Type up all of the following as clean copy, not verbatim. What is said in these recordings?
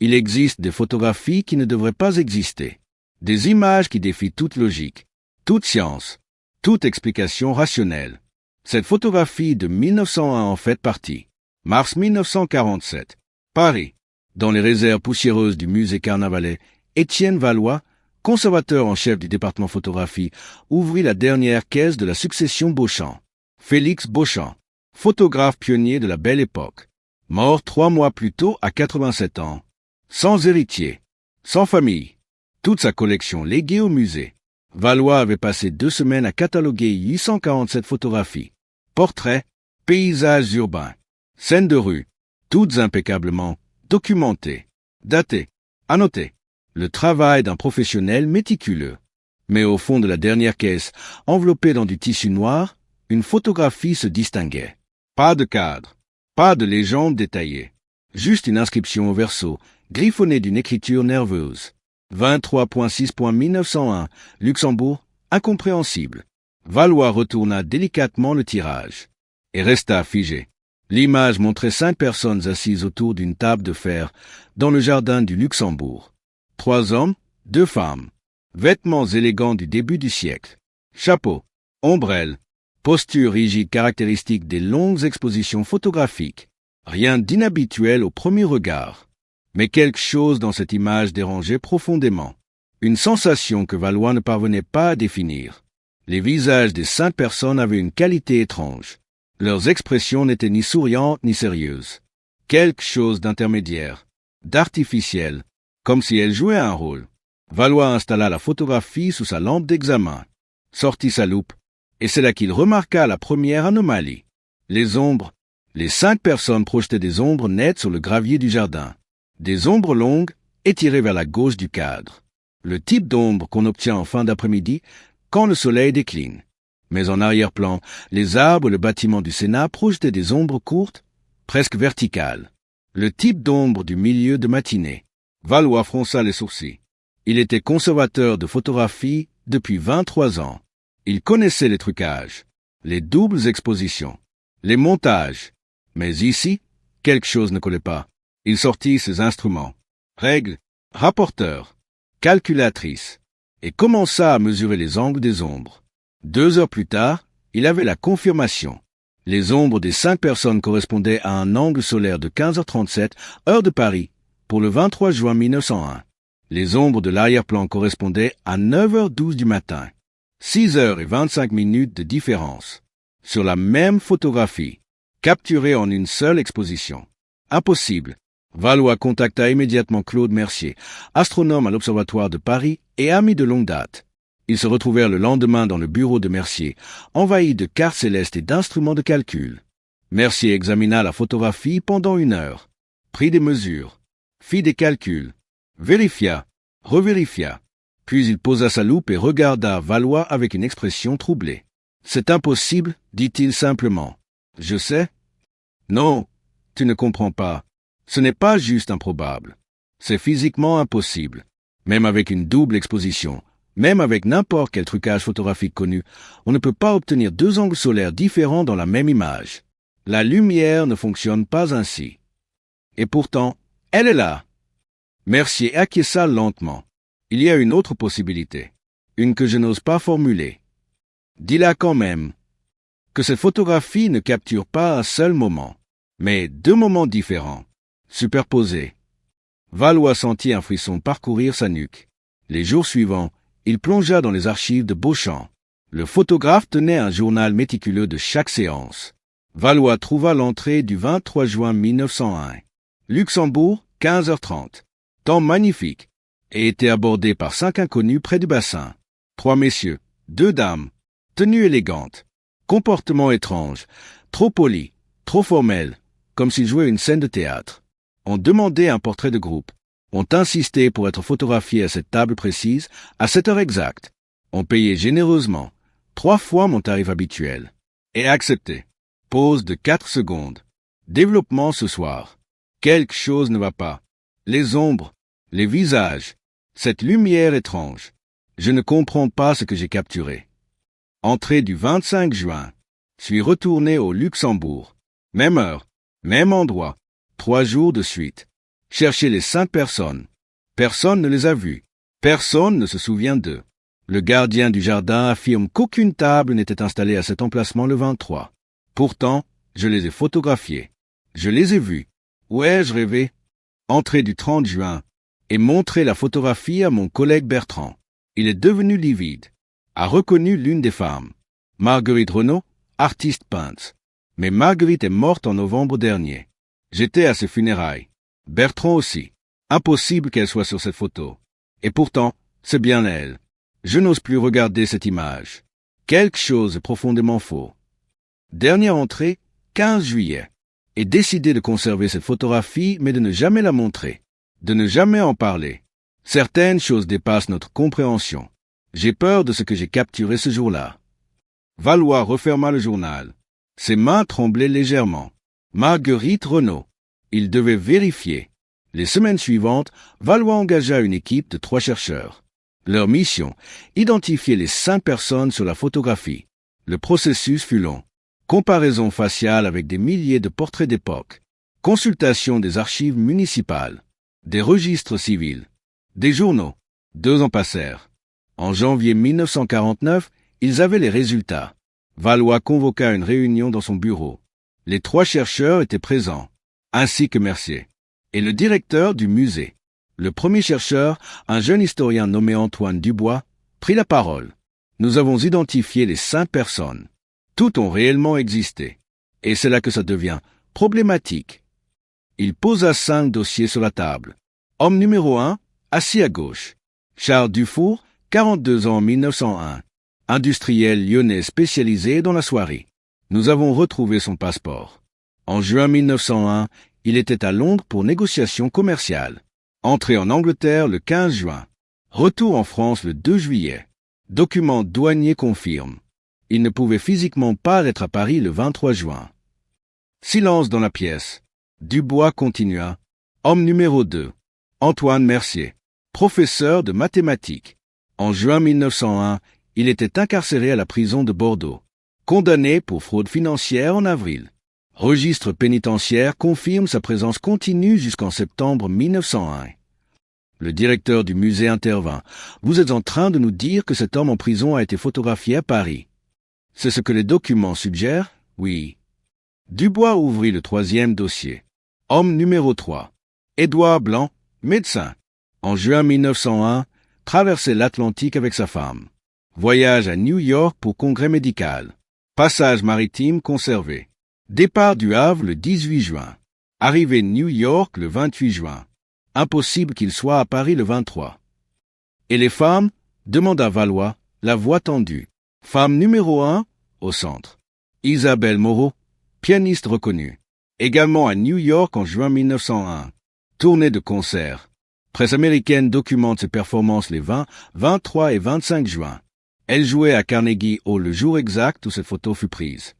Il existe des photographies qui ne devraient pas exister. Des images qui défient toute logique, toute science, toute explication rationnelle. Cette photographie de 1901 en fait partie. Mars 1947. Paris. Dans les réserves poussiéreuses du musée Carnavalet, Étienne Valois, conservateur en chef du département photographie, ouvrit la dernière caisse de la succession Beauchamp. Félix Beauchamp, photographe pionnier de la Belle Époque, mort 3 mois plus tôt à 87 ans. Sans héritier, sans famille, toute sa collection léguée au musée. Valois avait passé 2 semaines à cataloguer 847 photographies. Portraits, paysages urbains, scènes de rue, toutes impeccablement documentées, datées, annotées. Le travail d'un professionnel méticuleux. Mais au fond de la dernière caisse, enveloppée dans du tissu noir, une photographie se distinguait. Pas de cadre, pas de légende détaillée. Juste une inscription au verso, griffonnée d'une écriture nerveuse. 23.6.1901, Luxembourg, incompréhensible. Valois retourna délicatement le tirage. Et resta figé. L'image montrait 5 personnes assises autour d'une table de fer dans le jardin du Luxembourg. 3 hommes, 2 femmes. Vêtements élégants du début du siècle. Chapeau, ombrelle, posture rigide caractéristique des longues expositions photographiques. Rien d'inhabituel au premier regard. Mais quelque chose dans cette image dérangeait profondément. Une sensation que Valois ne parvenait pas à définir. Les visages des 5 personnes avaient une qualité étrange. Leurs expressions n'étaient ni souriantes ni sérieuses. Quelque chose d'intermédiaire, d'artificiel, comme si elles jouaient un rôle. Valois installa la photographie sous sa lampe d'examen, sortit sa loupe, et c'est là qu'il remarqua la première anomalie. Les ombres. Les 5 personnes projetaient des ombres nettes sur le gravier du jardin. Des ombres longues, étirées vers la gauche du cadre. Le type d'ombre qu'on obtient en fin d'après-midi quand le soleil décline. Mais en arrière-plan, les arbres et le bâtiment du Sénat projetaient des ombres courtes, presque verticales. Le type d'ombre du milieu de matinée. Valois fronça les sourcils. Il était conservateur de photographie depuis 23 ans. Il connaissait les trucages, les doubles expositions, les montages. Mais ici, quelque chose ne collait pas. Il sortit ses instruments, règles, rapporteur, calculatrice, et commença à mesurer les angles des ombres. 2 heures plus tard, il avait la confirmation. Les ombres des 5 personnes correspondaient à un angle solaire de 15h37, heure de Paris, pour le 23 juin 1901. Les ombres de l'arrière-plan correspondaient à 9h12 du matin. 6h25 de différence. Sur la même photographie, capturée en une seule exposition. Impossible. Valois contacta immédiatement Claude Mercier, astronome à l'Observatoire de Paris et ami de longue date. Ils se retrouvèrent le lendemain dans le bureau de Mercier, envahi de cartes célestes et d'instruments de calcul. Mercier examina la photographie pendant 1 heure, prit des mesures, fit des calculs, vérifia, revérifia. Puis il posa sa loupe et regarda Valois avec une expression troublée. « C'est impossible, dit-il simplement. Je sais. Non, tu ne comprends pas. Ce n'est pas juste improbable. C'est physiquement impossible. Même avec une double exposition, même avec n'importe quel trucage photographique connu, on ne peut pas obtenir 2 angles solaires différents dans la même image. La lumière ne fonctionne pas ainsi. Et pourtant, elle est là. » Mercier acquiesça lentement. Il y a une autre possibilité, une que je n'ose pas formuler. Dis-la quand même, que cette photographie ne capture pas un seul moment, mais 2 moments différents, superposés. Valois sentit un frisson parcourir sa nuque. Les jours suivants, il plongea dans les archives de Beauchamp. Le photographe tenait un journal méticuleux de chaque séance. Valois trouva l'entrée du 23 juin 1901. Luxembourg, 15h30. Temps magnifique. Et était abordé par 5 inconnus près du bassin. 3 messieurs, 2 dames, tenue élégante, comportement étrange, trop poli, trop formel, comme s'ils jouaient une scène de théâtre. On demandait un portrait de groupe. On insistait pour être photographié à cette table précise, à cette heure exacte. On payait généreusement, 3 fois mon tarif habituel. Et accepté. Pause de 4 secondes. Développement ce soir. Quelque chose ne va pas. Les ombres, les visages, cette lumière étrange. Je ne comprends pas ce que j'ai capturé. Entrée du 25 juin. Suis retourné au Luxembourg. Même heure, même endroit. 3 jours de suite. Cherchez les 5 personnes. Personne ne les a vues. Personne ne se souvient d'eux. Le gardien du jardin affirme qu'aucune table n'était installée à cet emplacement le 23. Pourtant, je les ai photographiés. Je les ai vus. Où ai-je rêvé? Entrée du 30 juin et montré la photographie à mon collègue Bertrand. Il est devenu livide. A reconnu l'une des femmes. Marguerite Renaud, artiste peintre. Mais Marguerite est morte en novembre dernier. J'étais à ses funérailles. Bertrand aussi. Impossible qu'elle soit sur cette photo. Et pourtant, c'est bien elle. Je n'ose plus regarder cette image. Quelque chose est profondément faux. Dernière entrée, 15 juillet. Et décidé de conserver cette photographie, mais de ne jamais la montrer. De ne jamais en parler. Certaines choses dépassent notre compréhension. J'ai peur de ce que j'ai capturé ce jour-là. Valois referma le journal. Ses mains tremblaient légèrement. Marguerite Renaud. Il devait vérifier. Les semaines suivantes, Valois engagea une équipe de 3 chercheurs. Leur mission, identifier les 5 personnes sur la photographie. Le processus fut long. Comparaison faciale avec des milliers de portraits d'époque. Consultation des archives municipales. Des registres civils. Des journaux. 2 ans passèrent. En janvier 1949, ils avaient les résultats. Valois convoqua une réunion dans son bureau. Les 3 chercheurs étaient présents, ainsi que Mercier, et le directeur du musée. Le premier chercheur, un jeune historien nommé Antoine Dubois, prit la parole. Nous avons identifié les 5 personnes. Toutes ont réellement existé. Et c'est là que ça devient problématique. Il posa 5 dossiers sur la table. Homme numéro 1, assis à gauche. Charles Dufour, 42 ans en 1901. Industriel lyonnais spécialisé dans la soierie. Nous avons retrouvé son passeport. En juin 1901, il était à Londres pour négociations commerciales. Entré en Angleterre le 15 juin. Retour en France le 2 juillet. Document douanier confirme. Il ne pouvait physiquement pas être à Paris le 23 juin. Silence dans la pièce. Dubois continua. Homme numéro 2. Antoine Mercier. Professeur de mathématiques. En juin 1901, il était incarcéré à la prison de Bordeaux. Condamné pour fraude financière en avril. Registre pénitentiaire confirme sa présence continue jusqu'en septembre 1901. Le directeur du musée intervint. Vous êtes en train de nous dire que cet homme en prison a été photographié à Paris. C'est ce que les documents suggèrent? Oui. Dubois ouvrit le 3e dossier. Homme numéro 3. Édouard Blanc, médecin. En juin 1901, traversait l'Atlantique avec sa femme. Voyage à New York pour congrès médical. Passage maritime conservé. Départ du Havre le 18 juin. Arrivée New York le 28 juin. Impossible qu'il soit à Paris le 23. Et les femmes? Demanda Valois, la voix tendue. Femme numéro 1, au centre. Isabelle Moreau, pianiste reconnue. Également à New York en juin 1901. Tournée de concert. Presse américaine documente ses performances les 20, 23 et 25 juin. Elle jouait à Carnegie Hall le jour exact où cette photo fut prise.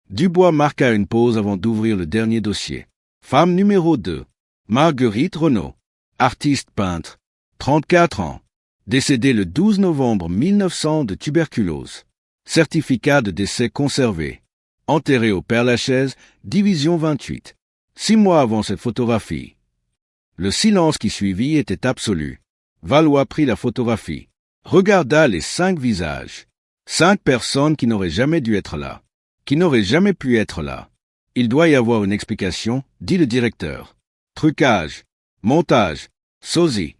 Dubois marqua une pause avant d'ouvrir le dernier dossier. Femme numéro 2. Marguerite Renaud. Artiste peintre. 34 ans. Décédée le 12 novembre 1900 de tuberculose. Certificat de décès conservé. Enterrée au Père-Lachaise, division 28. 6 mois avant cette photographie. Le silence qui suivit était absolu. Valois prit la photographie. Regarda les 5 visages. 5 personnes qui n'auraient jamais dû être là. Qui n'auraient jamais pu être là. Il doit y avoir une explication, dit le directeur. Trucage. Montage. Sosie.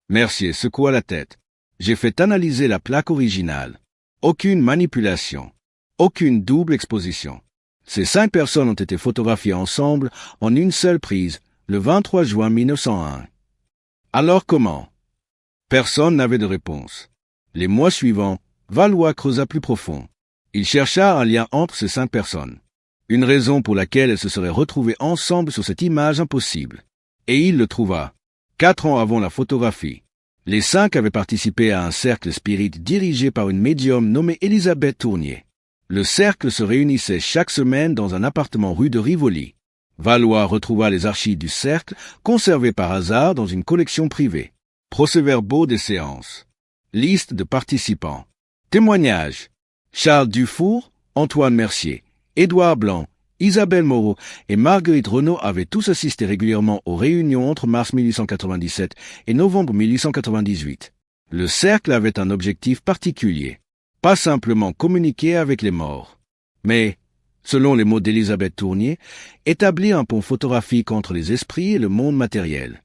Mercier secoua la tête. J'ai fait analyser la plaque originale. Aucune manipulation. Aucune double exposition. Ces 5 personnes ont été photographiées ensemble en une seule prise, le 23 juin 1901. Alors comment? Personne n'avait de réponse. Les mois suivants, Valois creusa plus profond. Il chercha un lien entre ces 5 personnes. Une raison pour laquelle elles se seraient retrouvées ensemble sur cette image impossible. Et il le trouva. 4 ans avant la photographie. Les 5 avaient participé à un cercle spirit dirigé par une médium nommée Elisabeth Tournier. Le cercle se réunissait chaque semaine dans un appartement rue de Rivoli. Valois retrouva les archives du cercle, conservées par hasard dans une collection privée. Procès-verbaux des séances. Liste de participants. Témoignages. Charles Dufour, Antoine Mercier, Édouard Blanc, Isabelle Moreau et Marguerite Renaud avaient tous assisté régulièrement aux réunions entre mars 1897 et novembre 1898. Le cercle avait un objectif particulier. Pas simplement communiquer avec les morts, mais, selon les mots d'Élisabeth Tournier, établir un pont photographique entre les esprits et le monde matériel.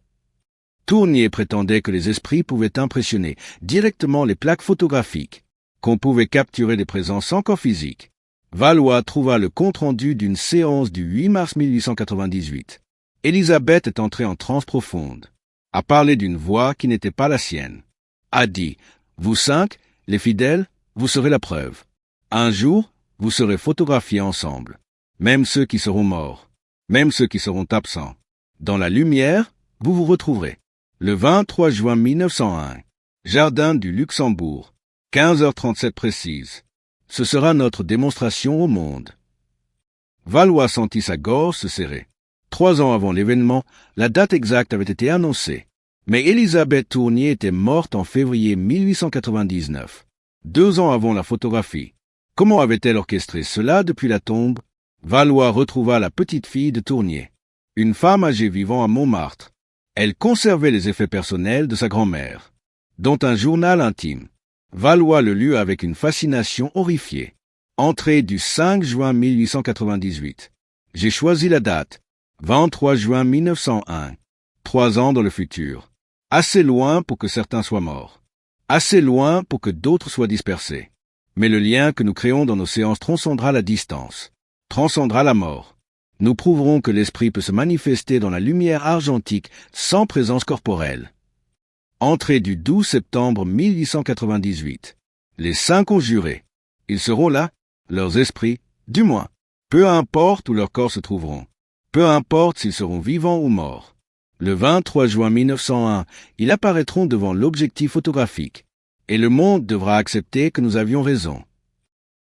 Tournier prétendait que les esprits pouvaient impressionner directement les plaques photographiques, qu'on pouvait capturer des présences sans corps physique. Valois trouva le compte-rendu d'une séance du 8 mars 1898. Élisabeth est entrée en transe profonde, a parlé d'une voix qui n'était pas la sienne, a dit « Vous 5, les fidèles, vous serez la preuve. Un jour, vous serez photographiés ensemble, même ceux qui seront morts, même ceux qui seront absents. Dans la lumière, vous vous retrouverez. » Le 23 juin 1901, Jardin du Luxembourg, 15h37 précise. Ce sera notre démonstration au monde. Valois sentit sa gorge se serrer. 3 ans avant l'événement, la date exacte avait été annoncée. Mais Élisabeth Tournier était morte en février 1899, 2 ans avant la photographie. Comment avait-elle orchestré cela depuis la tombe? Valois retrouva la petite fille de Tournier, une femme âgée vivant à Montmartre. Elle conservait les effets personnels de sa grand-mère, dont un journal intime. Valois le lut avec une fascination horrifiée. Entrée du 5 juin 1898. J'ai choisi la date, 23 juin 1901. 3 ans dans le futur. Assez loin pour que certains soient morts. Assez loin pour que d'autres soient dispersés. Mais le lien que nous créons dans nos séances transcendra la distance, transcendra la mort. Nous prouverons que l'esprit peut se manifester dans la lumière argentique sans présence corporelle. Entrée du 12 septembre 1898. Les 5 ont juré. Ils seront là, leurs esprits, du moins. Peu importe où leurs corps se trouveront. Peu importe s'ils seront vivants ou morts. Le 23 juin 1901, ils apparaîtront devant l'objectif photographique. Et le monde devra accepter que nous avions raison.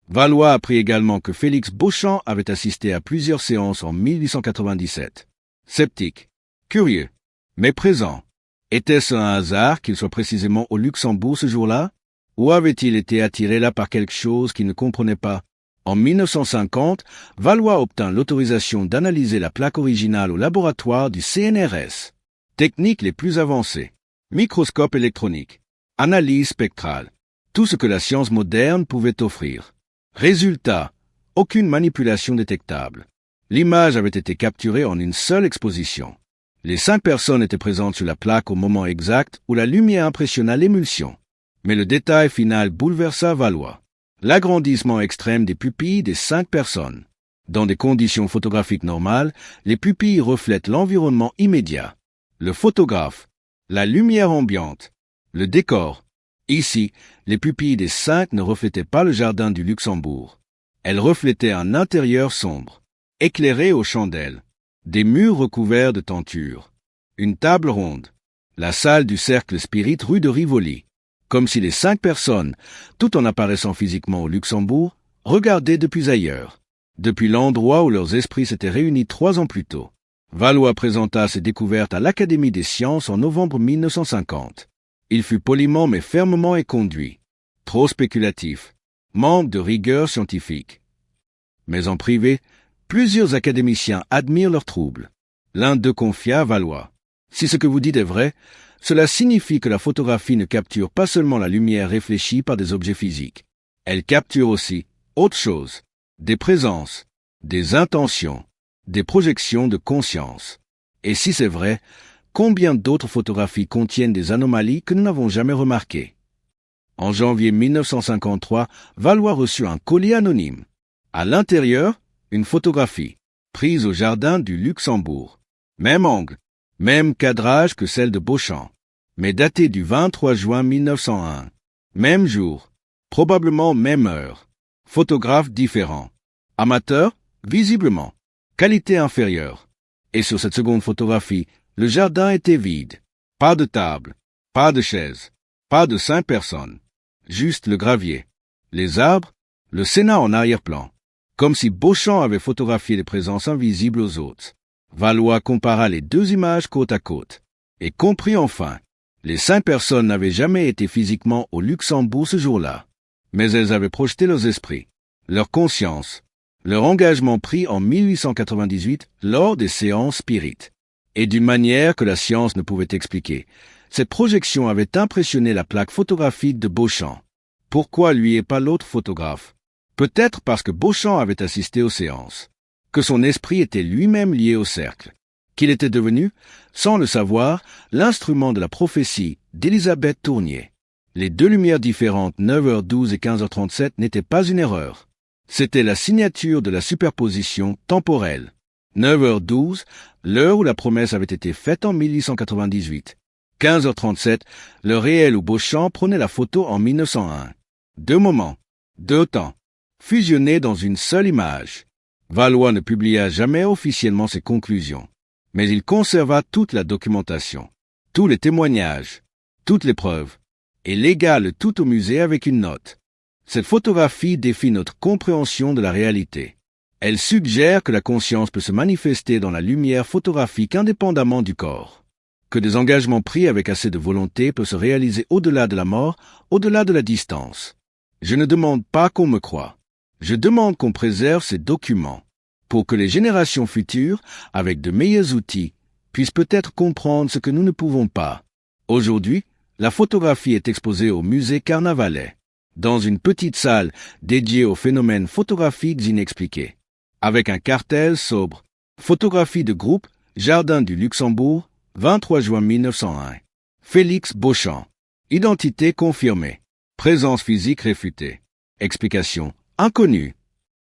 Valois apprit également que Félix Beauchamp avait assisté à plusieurs séances en 1897. Sceptique, curieux, mais présent. Était-ce un hasard qu'il soit précisément au Luxembourg ce jour-là? Ou avait-il été attiré là par quelque chose qu'il ne comprenait pas? En 1950, Valois obtint l'autorisation d'analyser la plaque originale au laboratoire du CNRS. Techniques les plus avancées. Microscope électronique. Analyse spectrale. Tout ce que la science moderne pouvait offrir. Résultat, aucune manipulation détectable. L'image avait été capturée en une seule exposition. Les 5 personnes étaient présentes sur la plaque au moment exact où la lumière impressionna l'émulsion. Mais le détail final bouleversa Valois. L'agrandissement extrême des pupilles des 5 personnes. Dans des conditions photographiques normales, les pupilles reflètent l'environnement immédiat. Le photographe, la lumière ambiante, le décor. Ici, les pupilles des 5 ne reflétaient pas le jardin du Luxembourg. Elles reflétaient un intérieur sombre, éclairé aux chandelles, des murs recouverts de tentures, une table ronde, la salle du cercle spirit rue de Rivoli, comme si les 5 personnes, tout en apparaissant physiquement au Luxembourg, regardaient depuis ailleurs, depuis l'endroit où leurs esprits s'étaient réunis 3 ans plus tôt. Valois présenta ses découvertes à l'Académie des sciences en novembre 1950. Il fut poliment mais fermement éconduit, trop spéculatif, manque de rigueur scientifique. Mais en privé, plusieurs académiciens admirent leurs troubles. L'un d'eux confia à Valois. Si ce que vous dites est vrai, cela signifie que la photographie ne capture pas seulement la lumière réfléchie par des objets physiques. Elle capture aussi autre chose, des présences, des intentions, des projections de conscience. Et si c'est vrai, combien d'autres photographies contiennent des anomalies que nous n'avons jamais remarquées? En janvier 1953, Valois reçut un colis anonyme. À l'intérieur, une photographie, prise au jardin du Luxembourg. Même angle, même cadrage que celle de Beauchamp, mais datée du 23 juin 1901. Même jour, probablement même heure. Photographe différent. Amateur, visiblement. Qualité inférieure. Et sur cette seconde photographie, le jardin était vide. Pas de table, pas de chaise, pas de 5 personnes. Juste le gravier, les arbres, le Sénat en arrière-plan. Comme si Beauchamp avait photographié les présences invisibles aux autres. Valois compara les 2 images côte à côte, et comprit enfin. Les 5 personnes n'avaient jamais été physiquement au Luxembourg ce jour-là, mais elles avaient projeté leurs esprits, leur conscience, leur engagement pris en 1898 lors des séances spirites. Et d'une manière que la science ne pouvait expliquer. Cette projection avait impressionné la plaque photographique de Beauchamp. Pourquoi lui et pas l'autre photographe? Peut-être parce que Beauchamp avait assisté aux séances, que son esprit était lui-même lié au cercle, qu'il était devenu, sans le savoir, l'instrument de la prophétie d'Élisabeth Tournier. Les deux lumières différentes, 9h12 et 15h37, n'étaient pas une erreur. C'était la signature de la superposition temporelle. 9h12, l'heure où la promesse avait été faite en 1898. 15h37, le réel où Beauchamp prenait la photo en 1901. Deux moments, deux temps, fusionnés dans une seule image. Valois ne publia jamais officiellement ses conclusions, mais il conserva toute la documentation, tous les témoignages, toutes les preuves, et légua le tout au musée avec une note. Cette photographie défie notre compréhension de la réalité. Elle suggère que la conscience peut se manifester dans la lumière photographique indépendamment du corps, que des engagements pris avec assez de volonté peuvent se réaliser au-delà de la mort, au-delà de la distance. Je ne demande pas qu'on me croie. Je demande qu'on préserve ces documents, pour que les générations futures, avec de meilleurs outils, puissent peut-être comprendre ce que nous ne pouvons pas. Aujourd'hui, la photographie est exposée au musée Carnavalet, dans une petite salle dédiée aux phénomènes photographiques inexpliqués, avec un cartel sobre. Photographie de groupe, Jardin du Luxembourg, 23 juin 1901. Félix Beauchamp. Identité confirmée. Présence physique réfutée. Explication inconnue.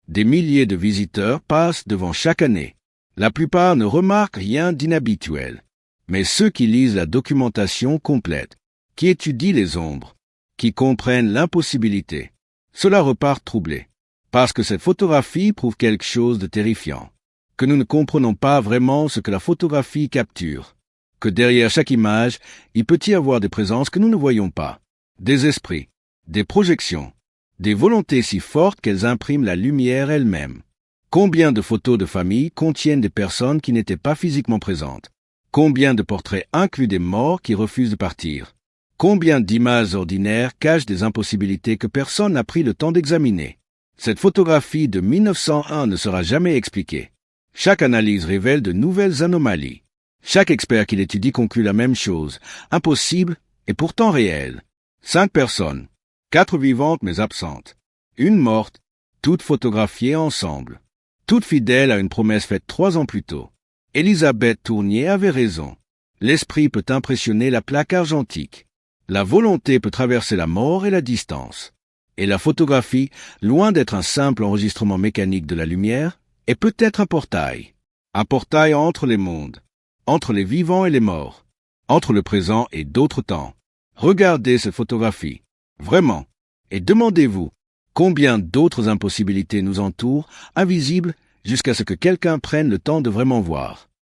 Des milliers de visiteurs passent devant chaque année. La plupart ne remarquent rien d'inhabituel. Mais ceux qui lisent la documentation complète, qui étudient les ombres, qui comprennent l'impossibilité, cela repart troublé. Parce que cette photographie prouve quelque chose de terrifiant. Que nous ne comprenons pas vraiment ce que la photographie capture. Que derrière chaque image, il peut y avoir des présences que nous ne voyons pas. Des esprits, des projections, des volontés si fortes qu'elles impriment la lumière elle-même. Combien de photos de famille contiennent des personnes qui n'étaient pas physiquement présentes? Combien de portraits incluent des morts qui refusent de partir? Combien d'images ordinaires cachent des impossibilités que personne n'a pris le temps d'examiner? Cette photographie de 1901 ne sera jamais expliquée. Chaque analyse révèle de nouvelles anomalies. Chaque expert qui l'étudie conclut la même chose, impossible et pourtant réelle. 5 personnes, 4 vivantes mais absentes, une morte, toutes photographiées ensemble, toutes fidèles à une promesse faite 3 ans plus tôt. Élisabeth Tournier avait raison. L'esprit peut impressionner la plaque argentique. La volonté peut traverser la mort et la distance. Et la photographie, loin d'être un simple enregistrement mécanique de la lumière, est peut-être un portail. Un portail entre les mondes, entre les vivants et les morts, entre le présent et d'autres temps. Regardez cette photographie, vraiment, et demandez-vous combien d'autres impossibilités nous entourent, invisibles, jusqu'à ce que quelqu'un prenne le temps de vraiment voir.